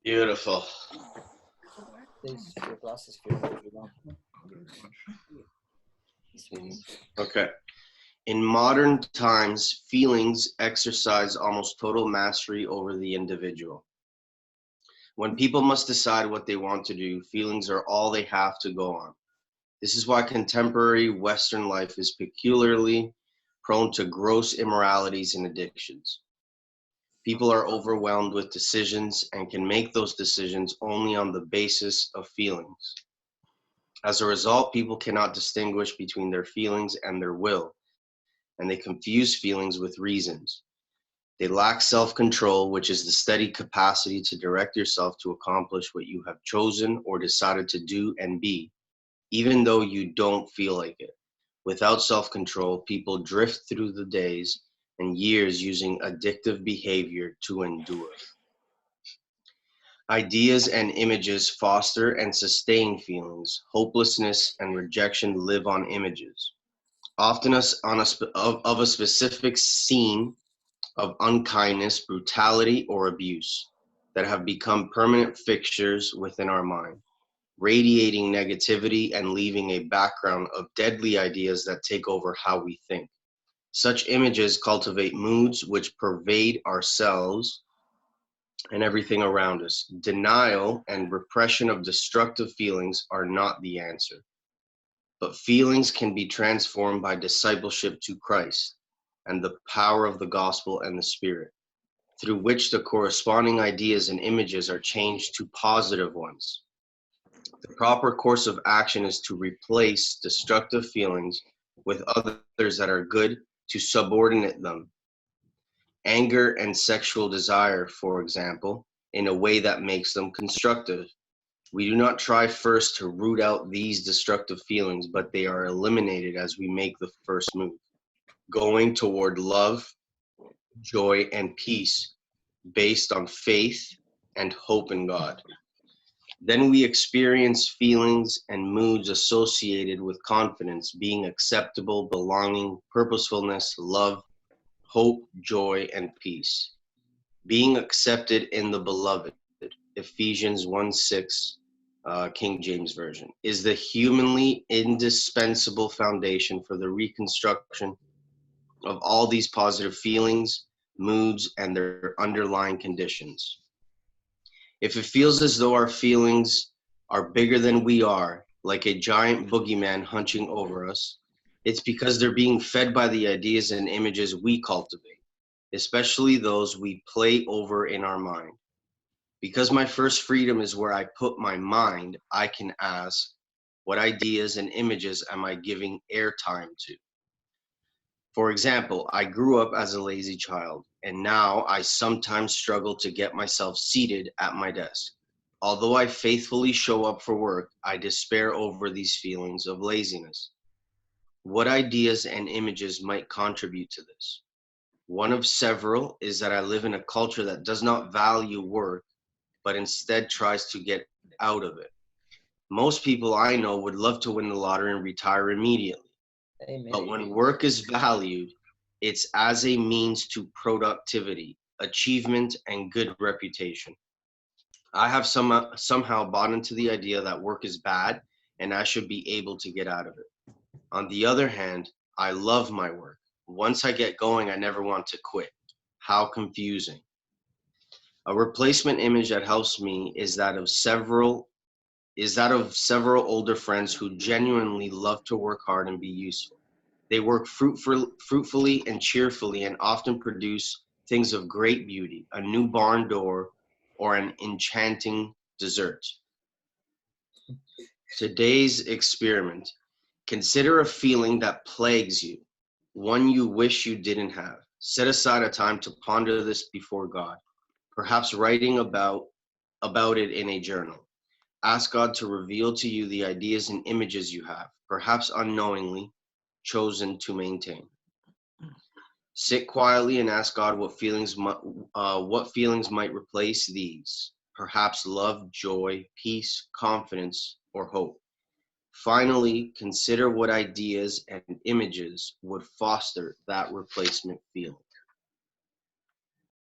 Beautiful. Please, your glasses feel really long. Okay. In modern times, feelings exercise almost total mastery over the individual. When people must decide what they want to do, feelings are all they have to go on. This is why contemporary Western life is peculiarly prone to gross immoralities and addictions. People are overwhelmed with decisions and can make those decisions only on the basis of feelings. As a result, people cannot distinguish between their feelings and their will, and they confuse feelings with reasons. They lack self-control, which is the steady capacity to direct yourself to accomplish what you have chosen or decided to do and be, even though you don't feel like it. Without self-control, people drift through the days and years using addictive behavior to endure. Ideas and images foster and sustain feelings. Hopelessness and rejection live on images, often of a specific scene of unkindness, brutality, or abuse that have become permanent fixtures within our mind, radiating negativity and leaving a background of deadly ideas that take over how we think. Such images cultivate moods which pervade ourselves and everything around us. Denial and repression of destructive feelings are not the answer, but feelings can be transformed by discipleship to Christ and the power of the gospel and the Spirit, through which the corresponding ideas and images are changed to positive ones. The proper course of action is to replace destructive feelings with others that are good, to subordinate them. Anger and sexual desire, for example, in a way that makes them constructive. We do not try first to root out these destructive feelings, but they are eliminated as we make the first move, going toward love, joy, and peace based on faith and hope in God. Then we experience feelings and moods associated with confidence, being acceptable, belonging, purposefulness, love, hope, joy, and peace. Being accepted in the beloved, Ephesians 1:6, King James Version, is the humanly indispensable foundation for the reconstruction of all these positive feelings, moods, and their underlying conditions. If it feels as though our feelings are bigger than we are, like a giant boogeyman hunching over us, it's because they're being fed by the ideas and images we cultivate, especially those we play over in our mind. Because my first freedom is where I put my mind, I can ask, what ideas and images am I giving airtime to? For example, I grew up as a lazy child, and now I sometimes struggle to get myself seated at my desk. Although I faithfully show up for work, I despair over these feelings of laziness. What ideas and images might contribute to this? One of several is that I live in a culture that does not value work, but instead tries to get out of it. Most people I know would love to win the lottery and retire immediately. Amen. But when work is valued, it's as a means to productivity, achievement, and good reputation. I have somehow bought into the idea that work is bad and I should be able to get out of it. On the other hand, I love my work. Once I get going, I never want to quit. How confusing. A replacement image that helps me is that of several older friends who genuinely love to work hard and be useful. They work fruitfully and cheerfully and often produce things of great beauty, a new barn door or an enchanting dessert. Today's experiment. Consider a feeling that plagues you, one you wish you didn't have. Set aside a time to ponder this before God, perhaps writing about it in a journal. Ask God to reveal to you the ideas and images you have, perhaps unknowingly, chosen to maintain. Sit quietly and ask God what feelings might replace these. Perhaps love, joy, peace, confidence, or hope. Finally, consider what ideas and images would foster that replacement feeling.